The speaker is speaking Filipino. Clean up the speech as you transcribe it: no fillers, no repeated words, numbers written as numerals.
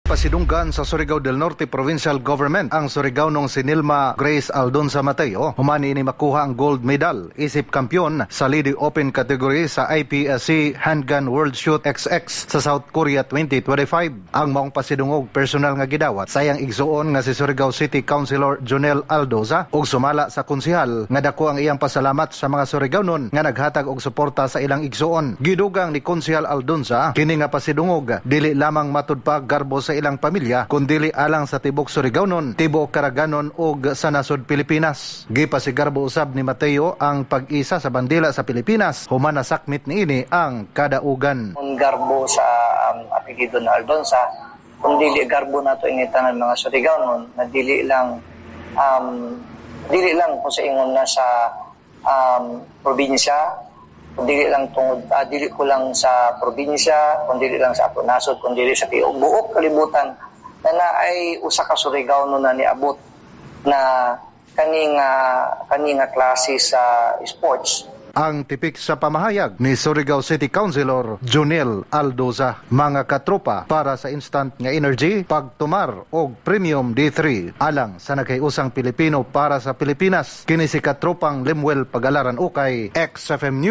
Pasidunggan sa Surigao del Norte Provincial Government ang Surigaonong si Nilma Grace Aldonza Mateo. Humani ni makuha ang gold medal isip kampyon sa Lady Open category sa IPSC Handgun World Shoot XX sa South Korea 2025. Ang maong pasidungog personal nga gidawat sayang igsuon nga si Surigao City Councilor Jonel Aldoza ug sumala sa konsehal nga dako ang iyang pasalamat sa mga Surigaonon nga naghatag og suporta sa ilang igsuon. Gidugang ni Konsehal Aldonza kini nga pasidungog dili lamang matud pa garbo sa ilang pamilya kundi alang sa tibok Surigaonon, tibuok Karaganon ug sa nasod Pilipinas. Gipasigarbo usab ni Mateo ang pag-isa sa bandila sa Pilipinas human nasakmit niini ang kadaugan. Ang garbo sa apelyido na Aldonza, kung dili garbo nato ingitan ng mga Surigaonon na dili lang kung sa ingon na sa probinsya, kundi lang tungod dili ko lang sa probinsya, kundi lang sa ato nasod, kundi sa buok kalibutan na naay usa ka Surigao na niabot na kaning klase sa sports. Ang tipik sa pamahayag ni Surigao City Councilor Jonel Aldoza, mga katropa para sa instant nga energy, pagtumar og premium D3 alang sa nagkayusang Pilipino para sa Pilipinas. Kini si katropang Lemuel Pagalaran Ukay, XFM News.